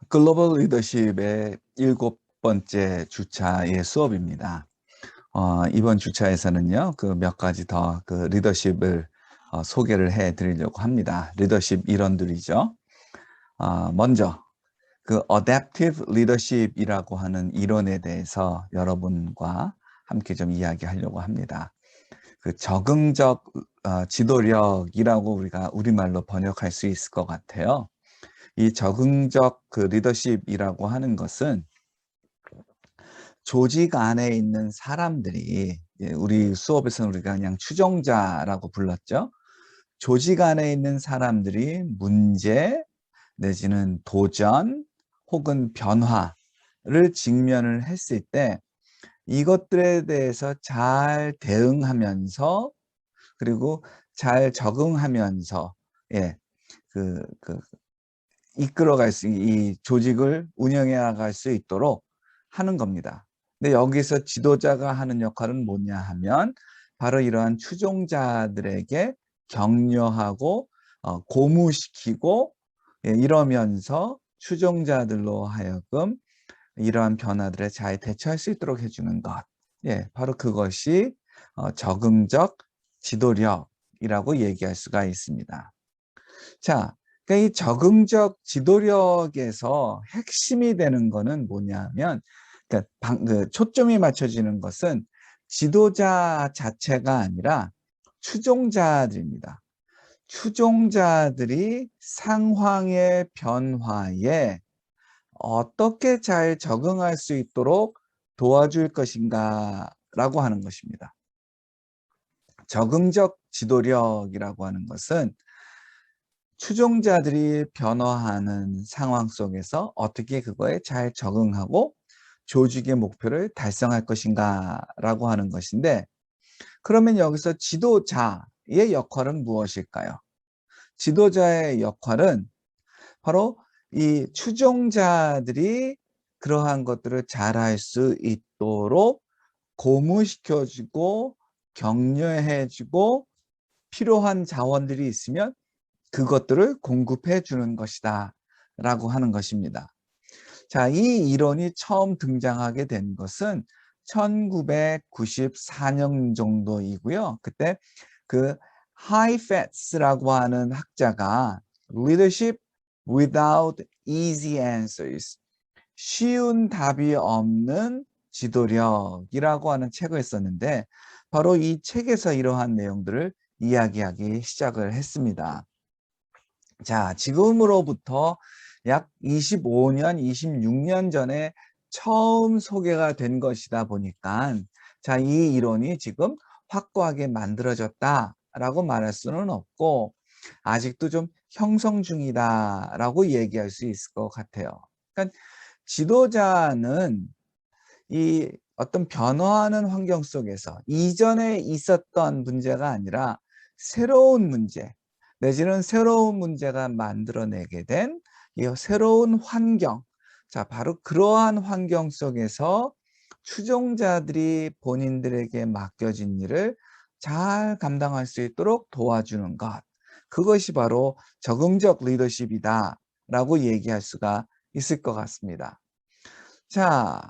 글로벌 리더십의 7번째 주차의 수업입니다. 이번 주차에서는요, 그 몇 가지 더 그 리더십을 소개를 해 드리려고 합니다. 리더십 이론들이죠. 먼저 그 adaptive leadership이라고 하는 이론에 대해서 여러분과 함께 좀 이야기하려고 합니다. 그 적응적 지도력이라고 우리가 우리말로 번역할 수 있을 것 같아요. 이 적응적 그 리더십이라고 하는 것은 조직 안에 있는 사람들이, 우리 수업에서는 우리가 그냥 추종자라고 불렀죠. 조직 안에 있는 사람들이 문제 내지는 도전 혹은 변화를 직면을 했을 때 이것들에 대해서 잘 대응하면서, 그리고 잘 적응하면서, 예, 그 이끌어갈 수, 이 조직을 운영해 나갈 수 있도록 하는 겁니다. 근데 여기서 지도자가 하는 역할은 뭐냐 하면 바로 이러한 추종자들에게 격려하고 고무시키고, 이러면서 추종자들로 하여금 이러한 변화들에 잘 대처할 수 있도록 해주는 것. 바로 그것이 적응적 지도력이라고 얘기할 수가 있습니다. 자, 그러니까 이 적응적 지도력에서 핵심이 되는 거는 뭐냐면, 그러니까 초점이 맞춰지는 것은 지도자 자체가 아니라 추종자들입니다. 추종자들이 상황의 변화에 어떻게 잘 적응할 수 있도록 도와줄 것인가라고 하는 것입니다. 적응적 지도력이라고 하는 것은 추종자들이 변화하는 상황 속에서 어떻게 그거에 잘 적응하고 조직의 목표를 달성할 것인가라고 하는 것인데, 그러면 여기서 지도자의 역할은 무엇일까요? 지도자의 역할은 바로 이 추종자들이 그러한 것들을 잘할 수 있도록 고무시켜주고 격려해주고 필요한 자원들이 있으면 그것들을 공급해 주는 것이다 라고 하는 것입니다. 자, 이 이론이 처음 등장하게 된 것은 1994년 정도이고요. 그때 그 하이패츠라고 하는 학자가 Leadership Without Easy Answers, 쉬운 답이 없는 지도력이라고 하는 책을 썼는데, 바로 이 책에서 이러한 내용들을 이야기하기 시작을 했습니다. 자, 지금으로부터 약 25년, 26년 전에 처음 소개가 된 것이다 보니까, 자, 이 이론이 지금 확고하게 만들어졌다라고 말할 수는 없고, 아직도 좀 형성 중이다라고 얘기할 수 있을 것 같아요. 그러니까 지도자는 이 어떤 변화하는 환경 속에서 이전에 있었던 문제가 아니라 새로운 문제, 내지는 새로운 문제가 만들어내게 된 이 새로운 환경, 자, 바로 그러한 환경 속에서 추종자들이 본인들에게 맡겨진 일을 잘 감당할 수 있도록 도와주는 것, 그것이 바로 적응적 리더십이다 라고 얘기할 수가 있을 것 같습니다. 자,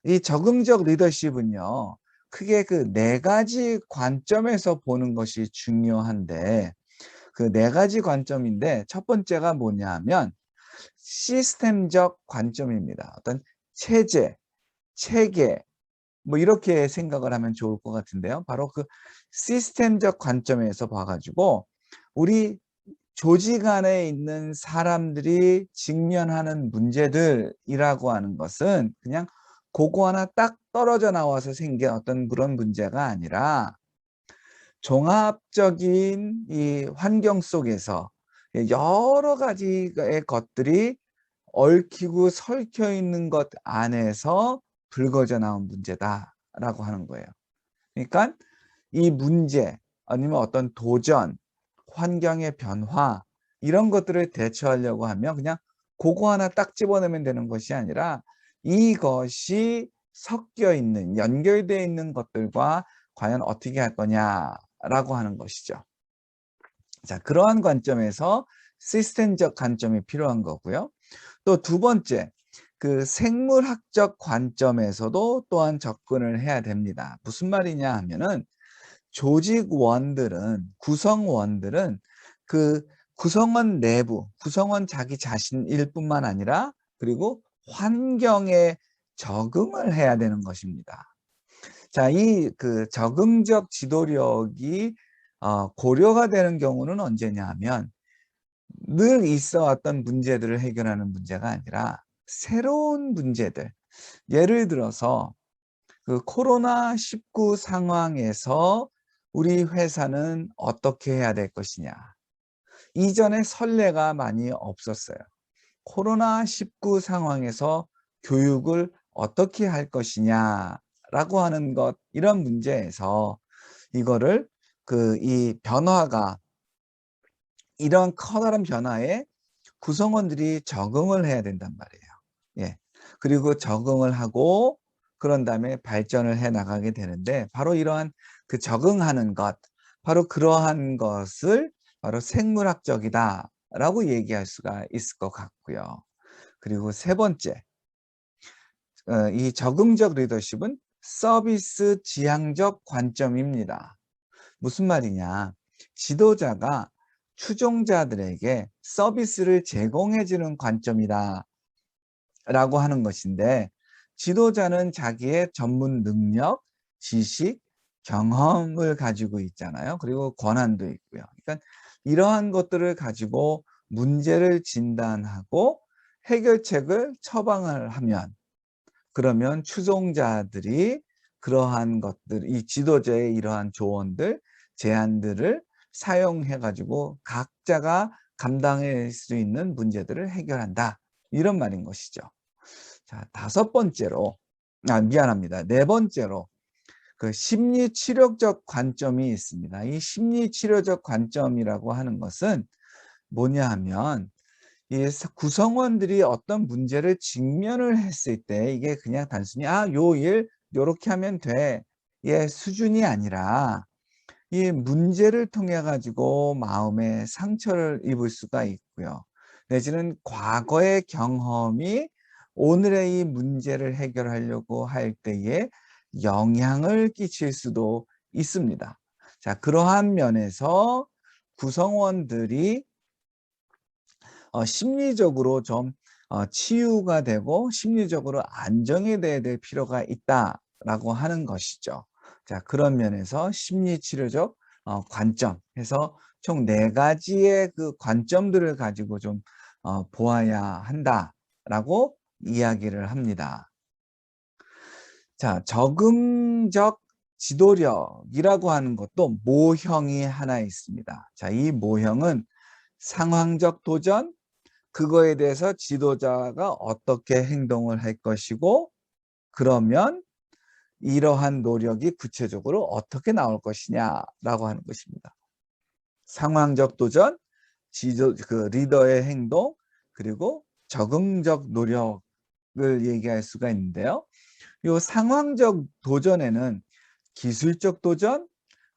이 적응적 리더십은요, 크게 그 네 가지 관점에서 보는 것이 중요한데, 그 네 가지 관점인데, 첫 번째가 뭐냐면 시스템적 관점입니다. 어떤 체제, 체계, 뭐 이렇게 생각을 하면 좋을 것 같은데요. 바로 그 시스템적 관점에서 봐가지고 우리 조직 안에 있는 사람들이 직면하는 문제들이라고 하는 것은 그냥 그거 하나 딱 떨어져 나와서 생긴 어떤 그런 문제가 아니라 종합적인 이 환경 속에서 여러 가지의 것들이 얽히고 설켜 있는 것 안에서 불거져 나온 문제다라고 하는 거예요. 그러니까 이 문제 아니면 어떤 도전, 환경의 변화, 이런 것들을 대처하려고 하면 그냥 그거 하나 딱 집어내면 되는 것이 아니라 이것이 섞여 있는, 연결되어 있는 것들과 과연 어떻게 할 거냐라고 하는 것이죠. 자, 그러한 관점에서 시스템적 관점이 필요한 거고요. 또 두 번째, 그 생물학적 관점에서도 또한 접근을 해야 됩니다. 무슨 말이냐 하면은 조직원들은 구성원들은 그 구성원 내부, 구성원 자기 자신일 뿐만 아니라 그리고 환경에 적응을 해야 되는 것입니다. 자, 이 그 적응적 지도력이 고려가 되는 경우는 언제냐 하면 늘 있어 왔던 문제들을 해결하는 문제가 아니라 새로운 문제들, 예를 들어서 그 코로나19 상황에서 우리 회사는 어떻게 해야 될 것이냐. 이전에 선례가 많이 없었어요. 코로나19 상황에서 교육을 어떻게 할 것이냐라고 하는 것, 이런 문제에서 이거를 이 변화가, 이런 커다란 변화에 구성원들이 적응을 해야 된단 말이에요. 예. 그리고 적응을 하고 그런 다음에 발전을 해 나가게 되는데, 바로 이러한 그 적응하는 것, 바로 그러한 것을 바로 생물학적이다라고 얘기할 수가 있을 것 같고요. 그리고 세 번째, 이 적응적 리더십은 서비스 지향적 관점입니다. 무슨 말이냐? 지도자가 추종자들에게 서비스를 제공해 주는 관점이다 라고 하는 것인데, 지도자는 자기의 전문 능력, 지식, 경험을 가지고 있잖아요. 그리고 권한도 있고요. 그러니까 이러한 것들을 가지고 문제를 진단하고 해결책을 처방을 하면, 그러면 추종자들이 그러한 것들, 이 지도자의 이러한 조언들, 제안들을 사용해 가지고 각자가 감당할 수 있는 문제들을 해결한다, 이런 말인 것이죠. 자, 다섯 번째로, 미안합니다. 네 번째로, 그 심리치료적 관점이 있습니다. 이 심리치료적 관점이라고 하는 것은 뭐냐 하면, 이 구성원들이 어떤 문제를 직면을 했을 때 이게 그냥 단순히 요 일 요렇게 하면 돼, 의 수준이 아니라 이 문제를 통해 가지고 마음에 상처를 입을 수가 있고요. 내지는 과거의 경험이 오늘의 이 문제를 해결하려고 할 때에 영향을 끼칠 수도 있습니다. 자, 그러한 면에서 구성원들이 심리적으로 좀 치유가 되고 심리적으로 안정이 돼야 될 필요가 있다라고 하는 것이죠. 자, 그런 면에서 심리치료적 관점 해서 총 4가지의 그 관점들을 가지고 좀 보아야 한다라고 이야기를 합니다. 자, 적응적 지도력이라고 하는 것도 모형이 하나 있습니다. 자, 이 모형은 상황적 도전, 그거에 대해서 지도자가 어떻게 행동을 할 것이고, 그러면 이러한 노력이 구체적으로 어떻게 나올 것이냐라고 하는 것입니다. 상황적 도전, 리더의 행동, 그리고 적응적 노력을 얘기할 수가 있는데요. 이 상황적 도전에는 기술적 도전,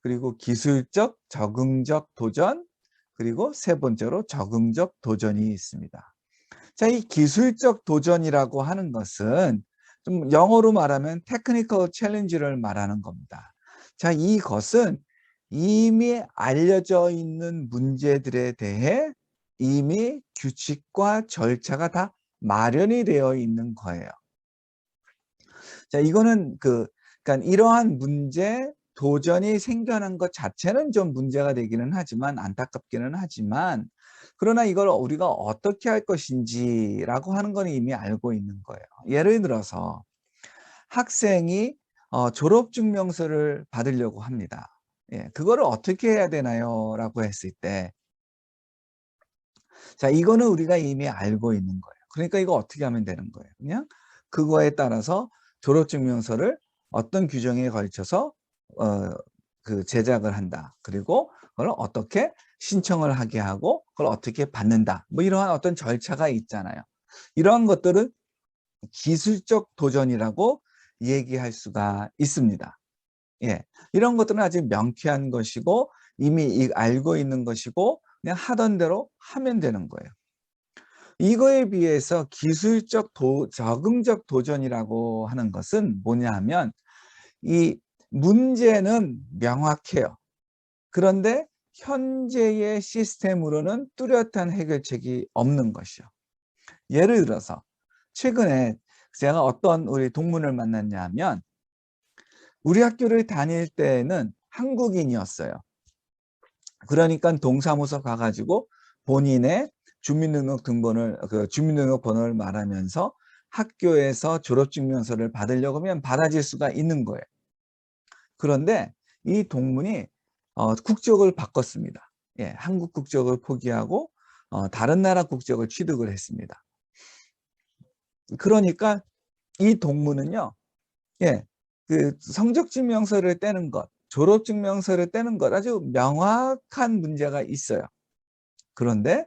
그리고 기술적 적응적 도전, 그리고 세 번째로 적응적 도전이 있습니다. 자, 이 기술적 도전이라고 하는 것은 좀 영어로 말하면 테크니컬 챌린지를 말하는 겁니다. 자, 이것은 이미 알려져 있는 문제들에 대해 이미 규칙과 절차가 다 마련이 되어 있는 거예요. 자, 이거는 그러니까 이러한 문제, 도전이 생겨난 것 자체는 좀 문제가 되기는 하지만, 안타깝기는 하지만, 그러나 이걸 우리가 어떻게 할 것인지라고 하는 건 이미 알고 있는 거예요. 예를 들어서 학생이 졸업증명서를 받으려고 합니다. 예, 그거를 어떻게 해야 되나요? 라고 했을 때, 자, 이거는 우리가 이미 알고 있는 거예요. 그러니까 이거 어떻게 하면 되는 거예요? 그냥 그거에 따라서 졸업증명서를 어떤 규정에 걸쳐서 어 제작을 한다. 그리고 그걸 어떻게 신청을 하게 하고 그걸 어떻게 받는다. 뭐 이러한 어떤 절차가 있잖아요. 이러한 것들은 기술적 도전이라고 얘기할 수가 있습니다. 예. 이런 것들은 아직 명쾌한 것이고 이미 알고 있는 것이고 그냥 하던 대로 하면 되는 거예요. 이거에 비해서 기술적 적응적 도전이라고 하는 것은 뭐냐 하면 이 문제는 명확해요. 그런데 현재의 시스템으로는 뚜렷한 해결책이 없는 것이요. 예를 들어서 최근에 제가 어떤 우리 동문을 만났냐 하면 우리 학교를 다닐 때는 한국인이었어요. 그러니까 동사무소 가 가지고 본인의 주민등록번호를 말하면서 학교에서 졸업증명서를 받으려고 하면 받아질 수가 있는 거예요. 그런데 이 동문이 국적을 바꿨습니다. 예, 한국 국적을 포기하고 다른 나라 국적을 취득을 했습니다. 그러니까 이 동문은요. 예. 그 성적증명서를 떼는 것, 졸업증명서를 떼는 것 아주 명확한 문제가 있어요. 그런데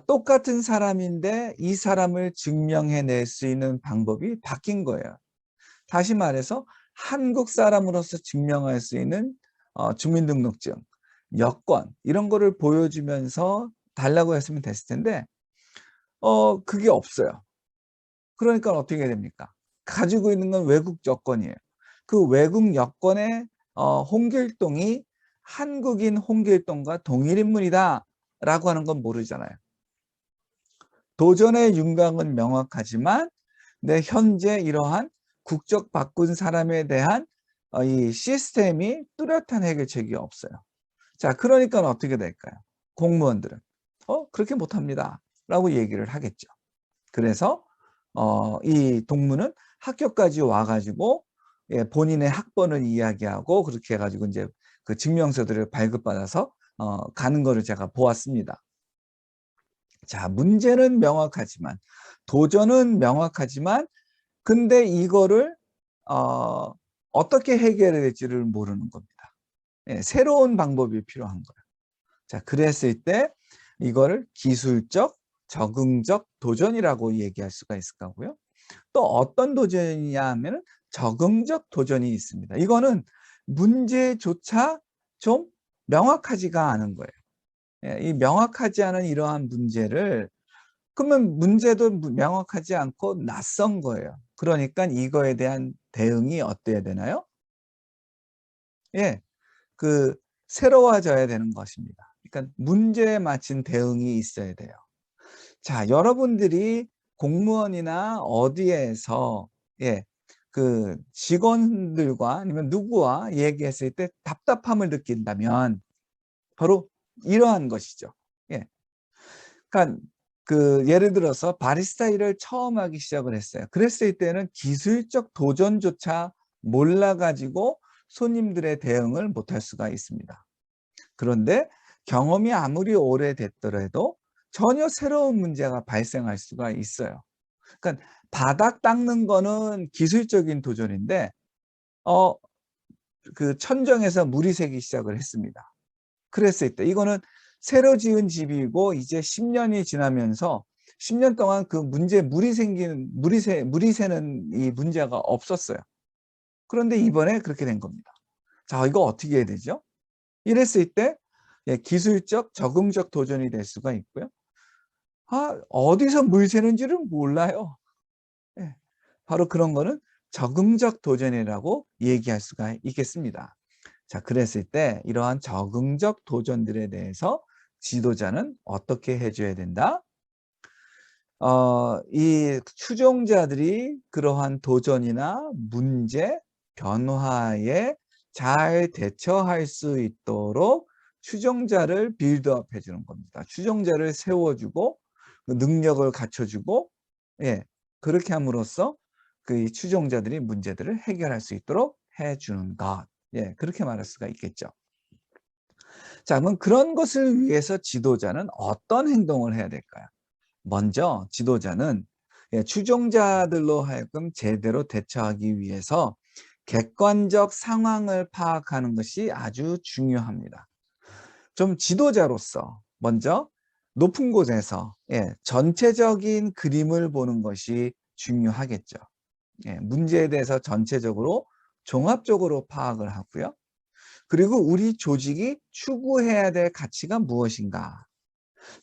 똑같은 사람인데 이 사람을 증명해낼 수 있는 방법이 바뀐 거예요. 다시 말해서 한국 사람으로서 증명할 수 있는 주민등록증, 여권 이런 거를 보여주면서 달라고 했으면 됐을 텐데 그게 없어요. 그러니까 어떻게 해야 됩니까? 가지고 있는 건 외국 여권이에요. 그 외국 여권의 홍길동이 한국인 홍길동과 동일 인물이다라고 하는 건 모르잖아요. 도전의 윤곽은 명확하지만 내 현재 이러한 국적 바꾼 사람에 대한 이 시스템이 뚜렷한 해결책이 없어요. 자, 그러니까 어떻게 될까요? 공무원들은 그렇게 못합니다 라고 얘기를 하겠죠. 그래서 이 동무는 학교까지 와 가지고 예, 본인의 학번을 이야기하고 그렇게 해 가지고 인제 그 증명서들을 발급받아서 가는 거를 제가 보았습니다. 자, 문제는 명확하지만 도전은 명확하지만 근데 이거를 어 어떻게 해결해야 될지를 모르는 겁니다. 예, 새로운 방법이 필요한 거예요. 자, 그랬을 때 이거를 기술적, 적응적 도전이라고 얘기할 수가 있을 거고요. 또 어떤 도전이냐 하면은 적응적 도전이 있습니다. 이거는 문제조차 좀 명확하지가 않은 거예요. 예, 이 명확하지 않은 이러한 문제를 그러면 문제도 명확하지 않고 낯선 거예요. 그러니까 이거에 대한 대응이 어때야 되나요? 예. 그 새로워져야 되는 것입니다. 그러니까 문제에 맞춘 대응이 있어야 돼요. 자, 여러분들이 공무원이나 어디에서 예, 그 직원들과 아니면 누구와 얘기했을 때 답답함을 느낀다면 바로 이러한 것이죠. 예. 그러니까 그 예를 들어서 바리스타 일을 처음 하기 시작을 했어요. 그랬을 때는 기술적 도전조차 몰라 가지고 손님들의 대응을 못할 수가 있습니다. 그런데 경험이 아무리 오래됐더라도 전혀 새로운 문제가 발생할 수가 있어요. 그러니까 바닥 닦는 거는 기술적인 도전인데 어 그 천정에서 물이 새기 시작을 했습니다. 그랬을 때 이거는 새로 지은 집이고 이제 10 년이 지나면서 10년 동안 그 물이 새는 이 문제가 없었어요. 그런데 이번에 그렇게 된 겁니다. 자, 이거 어떻게 해야 되죠? 이랬을 때 예, 기술적 적응적 도전이 될 수가 있고요. 어디서 물 새는지를 몰라요. 예. 바로 그런 거는 적응적 도전이라고 얘기할 수가 있겠습니다. 자, 그랬을 때 이러한 적응적 도전들에 대해서 지도자는 어떻게 해 줘야 된다? 이 추종자들이 그러한 도전이나 문제, 변화에 잘 대처할 수 있도록 추종자를 빌드업 해 주는 겁니다. 추종자를 세워 주고 그 능력을 갖춰 주고 예, 그렇게 함으로써 그 추종자들이 문제들을 해결할 수 있도록 해 주는 것. 예, 그렇게 말할 수가 있겠죠. 자, 그러면 그런 것을 위해서 지도자는 어떤 행동을 해야 될까요? 먼저 지도자는 예, 추종자들로 하여금 제대로 대처하기 위해서 객관적 상황을 파악하는 것이 아주 중요합니다. 좀 지도자로서 먼저 높은 곳에서 예, 전체적인 그림을 보는 것이 중요하겠죠. 예, 문제에 대해서 전체적으로 종합적으로 파악을 하고요. 그리고 우리 조직이 추구해야 될 가치가 무엇인가?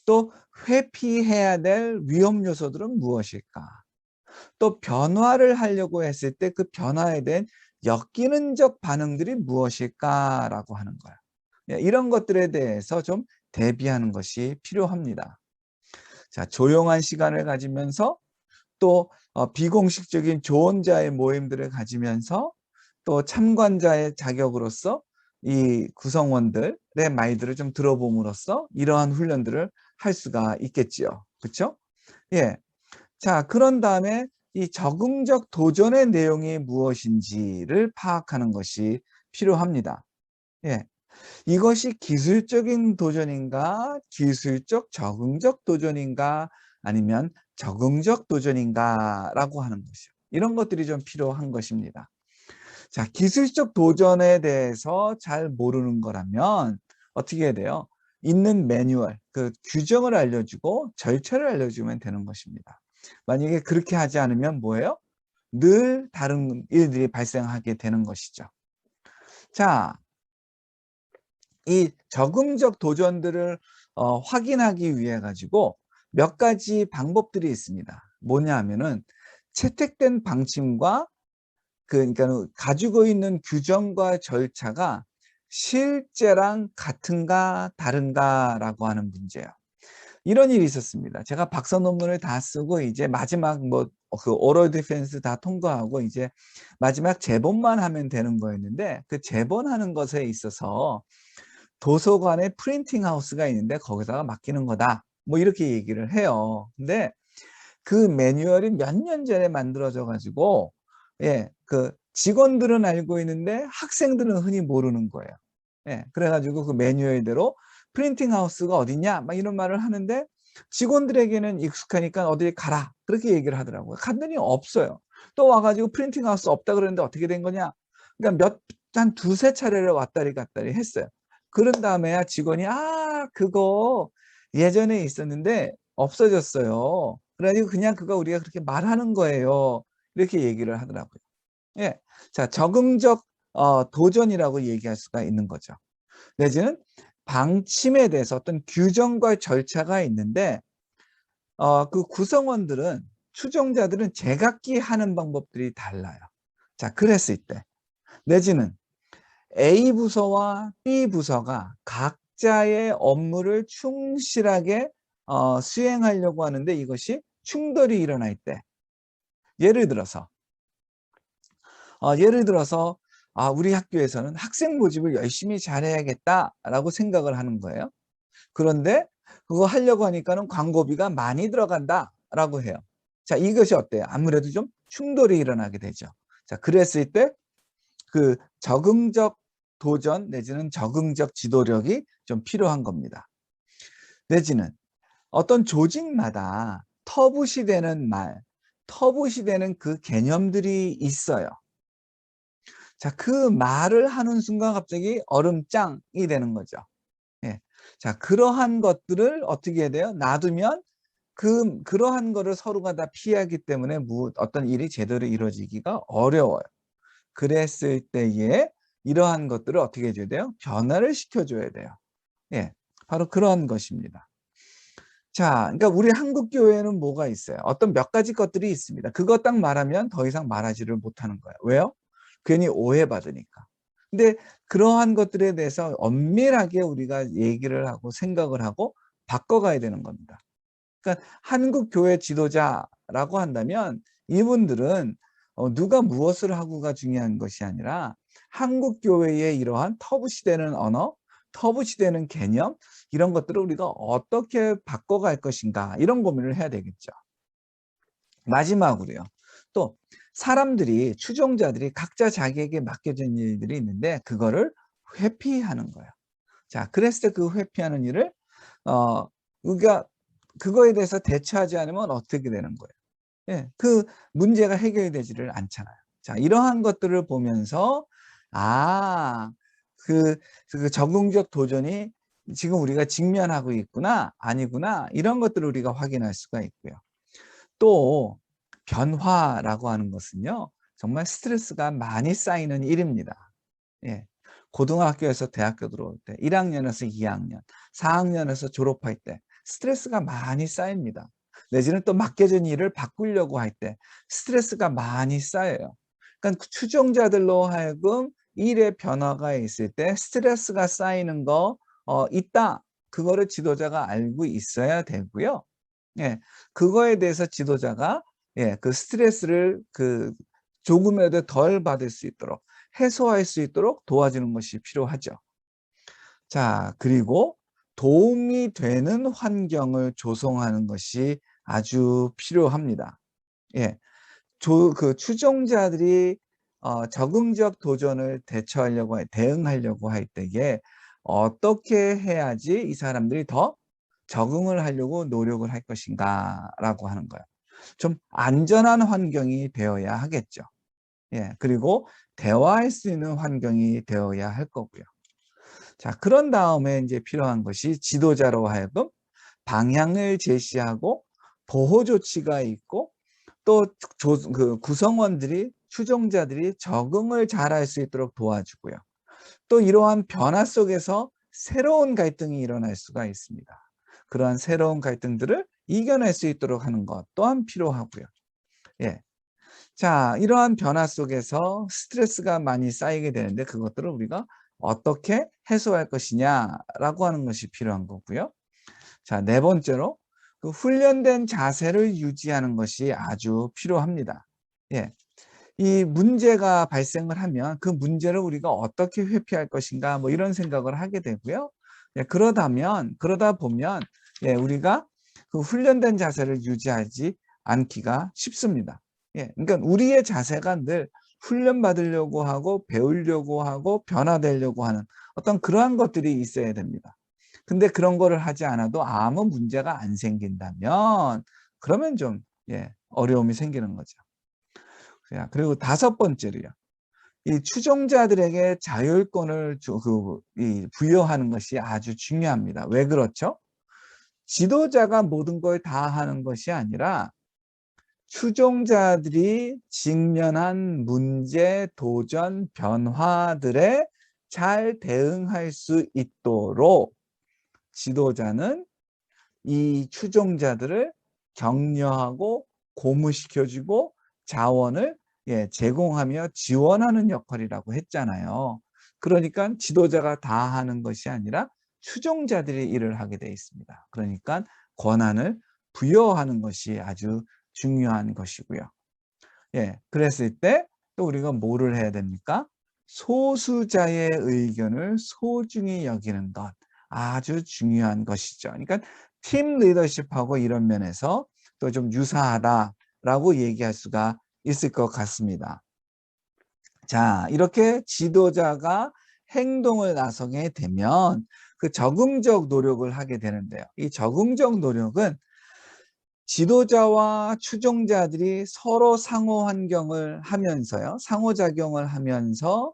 또 회피해야 될 위험 요소들은 무엇일까? 또 변화를 하려고 했을 때 그 변화에 대한 역기능적 반응들이 무엇일까라고 하는 거예요. 예, 이런 것들에 대해서 좀 대비하는 것이 필요합니다. 자, 조용한 시간을 가지면서 또 비공식적인 조언자의 모임들을 가지면서 또 참관자의 자격으로서 이 구성원들의 말들을 좀 들어봄으로써 이러한 훈련들을 할 수가 있겠지요. 그쵸? 예. 자, 그런 다음에 이 적응적 도전의 내용이 무엇인지를 파악하는 것이 필요합니다. 예. 이것이 기술적인 도전인가, 기술적 적응적 도전인가, 아니면 적응적 도전인가라고 하는 것이요. 이런 것들이 좀 필요한 것입니다. 자, 기술적 도전에 대해서 잘 모르는 거라면 어떻게 해야 돼요? 있는 매뉴얼, 그 규정을 알려주고 절차를 알려주면 되는 것입니다. 만약에 그렇게 하지 않으면 뭐예요? 늘 다른 일들이 발생하게 되는 것이죠. 자, 이 적응적 도전들을 확인하기 위해 가지고 몇 가지 방법들이 있습니다. 뭐냐 하면은 채택된 방침과 그러니까 가지고 있는 규정과 절차가 실제랑 같은가 다른가라고 하는 문제예요. 이런 일이 있었습니다. 제가 박사 논문을 다 쓰고 이제 마지막 뭐 그 오럴 디펜스 다 통과하고 이제 마지막 제본만 하면 되는 거였는데 그 제본하는 것에 있어서 도서관에 프린팅 하우스가 있는데 거기다가 맡기는 거다. 뭐 이렇게 얘기를 해요. 근데 그 매뉴얼이 몇 년 전에 만들어져 가지고 예, 그 직원들은 알고 있는데 학생들은 흔히 모르는 거예요. 예. 그래 가지고 그 매뉴얼대로 "프린팅 하우스가 어디냐?" 막 이런 말을 하는데 직원들에게는 익숙하니까 "어디 가라." 그렇게 얘기를 하더라고요. 갔더니 없어요. 또 와 가지고 "프린팅 하우스 없다." 그랬는데 어떻게 된 거냐? 그러니까 한 두세 차례를 왔다리 갔다리 했어요. 그런 다음에야 직원이 "아 그거 예전에 있었는데 없어졌어요. 그래 가지고 그냥 그거 우리가 그렇게 말하는 거예요." 이렇게 얘기를 하더라고요. 예. 자, 적응적 도전이라고 얘기할 수가 있는 거죠. 내지는 방침에 대해서 어떤 규정과 절차가 있는데 그 구성원들은 추종자들은 제각기 하는 방법들이 달라요. 자, 그랬을 때 내지는 A 부서와 B 부서가 각자의 업무를 충실하게 수행하려고 하는데 이것이 충돌이 일어날 때 예를 들어서 예를 들어서 '아 우리 학교에서는 학생 모집을 열심히 잘해야겠다.'라고 생각을 하는 거예요. 그런데 그거 하려고 하니까는 "광고비가 많이 들어간다."라고 해요. 자, 이것이 어때요? 아무래도 좀 충돌이 일어나게 되죠. 자, 그랬을 때 그 적응적 도전 내지는 적응적 지도력이 좀 필요한 겁니다. 내지는 어떤 조직마다 터부시되는 말, 터부시되는 그 개념들이 있어요. 자, 그 말을 하는 순간 갑자기 얼음장이 되는 거죠. 예. 자, 그러한 것들을 어떻게 해야 돼요? 놔두면 그러한 거를 서로가 다 피하기 때문에 어떤 일이 제대로 이루어지기가 어려워요. 그랬을 때에 이러한 것들을 어떻게 해 줘야 돼요? 변화를 시켜 줘야 돼요. 예. 바로 그런 것입니다. 자, 그러니까 우리 한국 교회는 뭐가 있어요? 어떤 몇 가지 것들이 있습니다. 그거 딱 말하면 더 이상 말하지를 못하는 거예요. 왜요? 괜히 오해받으니까. 근데 그러한 것들에 대해서 엄밀하게 우리가 얘기를 하고 생각을 하고 바꿔가야 되는 겁니다. 그러니까 한국 교회 지도자라고 한다면 이분들은 누가 무엇을 하고가 중요한 것이 아니라 한국 교회의 이러한 터부시되는 언어, 터부시되는 개념 이런 것들을 우리가 어떻게 바꿔갈 것인가 이런 고민을 해야 되겠죠. 마지막으로요. 또 사람들이 추종자들이 각자 자기에게 맡겨진 일들이 있는데 그거를 회피하는 거예요. 자, 그랬을 때 그 회피하는 일을 우리가 그거에 대해서 대처하지 않으면 어떻게 되는 거예요? 예. 그 문제가 해결이 되지를 않잖아요. 자, 이러한 것들을 보면서 '아 그 적응적 도전이 지금 우리가 직면하고 있구나. 아니구나.' 이런 것들을 우리가 확인할 수가 있고요. 또 변화라고 하는 것은요. 정말 스트레스가 많이 쌓이는 일입니다. 예. 고등학교에서 대학교 들어올 때 1 학년에서 2 학년, 4 학년에서 졸업할 때 스트레스가 많이 쌓입니다. 내지는 또 맡겨진 일을 바꾸려고 할 때 스트레스가 많이 쌓여요. 그러니까 그 추종자들로 하여금 일의 변화가 있을 때 스트레스가 쌓이는 거 있다. 그거를 지도자가 알고 있어야 되고요. 예. 그거에 대해서 지도자가 그 스트레스를 조금이라도 덜 받을 수 있도록 해소할 수 있도록 도와주는 것이 필요하죠. 자, 그리고 도움이 되는 환경을 조성하는 것이 아주 필요합니다. 예. 추종자들이 적응적 도전을 대응하려고 할 때에 어떻게 해야지 이 사람들이 더 적응을 하려고 노력을 할 것인가라고 하는 거예요. 좀 안전한 환경이 되어야 하겠죠. 예. 그리고 대화할 수 있는 환경이 되어야 할 거고요. 자, 그런 다음에 이제 필요한 것이 지도자로 하여금 방향을 제시하고 보호 조치가 있고 또 구성원들이 추종자들이 적응을 잘할 수 있도록 도와주고요. 또 이러한 변화 속에서 새로운 갈등이 일어날 수가 있습니다. 그러한 새로운 갈등들을 이겨낼 수 있도록 하는 것 또한 필요하고요. 예. 자, 이러한 변화 속에서 스트레스가 많이 쌓이게 되는데 그것들을 우리가 어떻게 해소할 것이냐라고 하는 것이 필요한 거고요. 자, 네 번째로 훈련된 자세를 유지하는 것이 아주 필요합니다. 예. 이 문제가 발생을 하면 그 문제를 우리가 어떻게 회피할 것인가 뭐 이런 생각을 하게 되고요. 예, 그러다 보면 우리가 그 훈련된 자세를 유지하지 않기가 쉽습니다. 예, 그러니까 우리의 자세가 늘 훈련받으려고 하고 배우려고 하고 변화되려고 하는 어떤 그러한 것들이 있어야 됩니다. 근데 그런 거를 하지 않아도 아무 문제가 안 생긴다면 그러면 좀 어려움이 생기는 거죠. 그리고 다섯 번째로요. 이 추종자들에게 자율권을 부여하는 것이 아주 중요합니다. 왜 그렇죠? 지도자가 모든 걸 다 하는 것이 아니라 추종자들이 직면한 문제, 도전, 변화들에 잘 대응할 수 있도록 지도자는 이 추종자들을 격려하고 고무시켜 주고 자원을 제공하며 지원하는 역할이라고 했잖아요. 그러니까 지도자가 다 하는 것이 아니라 추종자들이 일을 하게 돼 있습니다. 그러니까 권한을 부여하는 것이 아주 중요한 것이고요. 그랬을 때 또 우리가 뭐를 해야 됩니까? 소수자의 의견을 소중히 여기는 것. 아주 중요한 것이죠. 그러니까 팀 리더십하고 이런 면에서 또 좀 유사하다라고 얘기할 수가 있을 것 같습니다. 자, 이렇게 지도자가 행동을 나서게 되면 그 적응적 노력을 하게 되는데요. 이 적응적 노력은 지도자와 추종자들이 서로 상호작용을 하면서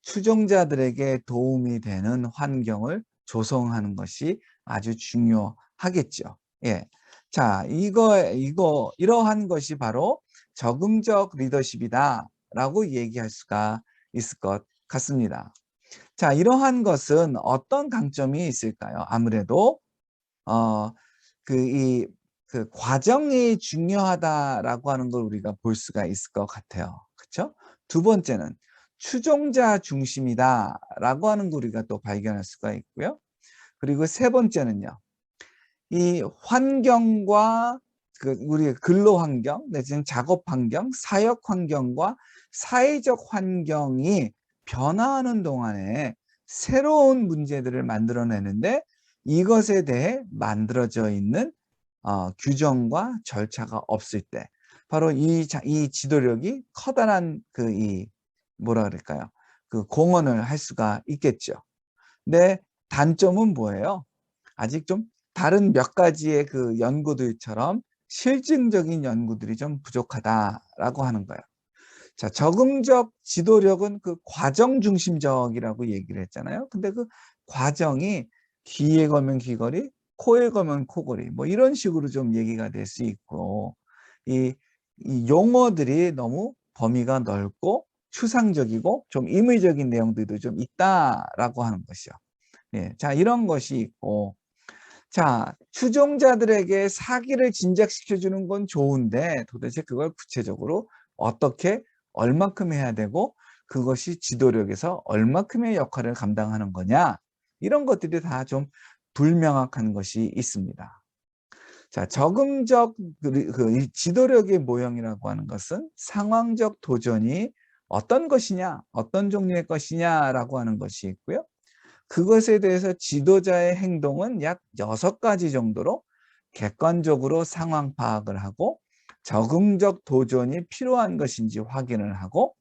추종자들에게 도움이 되는 환경을 조성하는 것이 아주 중요하겠죠. 예. 자, 이러한 것이 바로 적응적 리더십이다라고 얘기할 수가 있을 것 같습니다. 자, 이러한 것은 어떤 강점이 있을까요? 아무래도 어, 과정이 중요하다라고 하는 걸 우리가 볼 수가 있을 것 같아요. 그렇죠? 두 번째는 추종자 중심이다라고 하는 걸 우리가 또 발견할 수가 있고요. 그리고 세 번째는요. 이 환경과 우리의 근로 환경, 내지는 작업 환경, 사역 환경과 사회적 환경이 변화하는 동안에 새로운 문제들을 만들어내는데 이것에 대해 만들어져 있는 규정과 절차가 없을 때 바로 이 지도력이 커다란 뭐라 그럴까요? 공헌을 할 수가 있겠죠. 근데 단점은 뭐예요? 아직 좀 다른 몇 가지의 연구들처럼 실증적인 연구들이 좀 부족하다라고 하는 거예요. 자, 적응적 지도력은 과정 중심적이라고 얘기를 했잖아요. 근데 그 과정이 귀에 걸면 귀걸이, 코에 걸면 코걸이, 뭐 이런 식으로 좀 얘기가 될 수 있고, 이 용어들이 너무 범위가 넓고 추상적이고 좀 임의적인 내용들도 좀 있다라고 하는 것이요. 자, 이런 것이 있고, 자, 추종자들에게 사기를 진작시켜 주는 건 좋은데 도대체 그걸 구체적으로 어떻게 얼마큼 해야 되고 그것이 지도력에서 얼마큼의 역할을 감당하는 거냐, 이런 것들이 다 좀 불명확한 것이 있습니다. 자, 적응적 이 지도력의 모형이라고 하는 것은 상황적 도전이 어떤 것이냐, 어떤 종류의 것이냐라고 하는 것이 있고요. 그것에 대해서 지도자의 행동은 약 6가지 정도로 객관적으로 상황 파악을 하고 적응적 도전이 필요한 것인지 확인을 하고,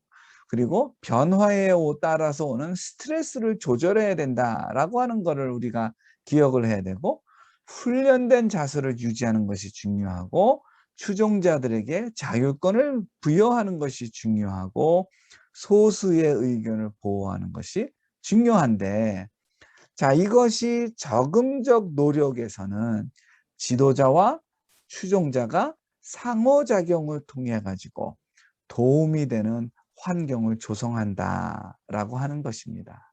그리고 변화에 따라서 오는 스트레스를 조절해야 된다라고 하는 거를 우리가 기억을 해야 되고, 훈련된 자세를 유지하는 것이 중요하고, 추종자들에게 자율권을 부여하는 것이 중요하고, 소수의 의견을 보호하는 것이 중요한데, 자, 이것이 적응적 노력에서는 지도자와 추종자가 상호작용을 통해 가지고 도움이 되는 환경을 조성한다라고 하는 것입니다.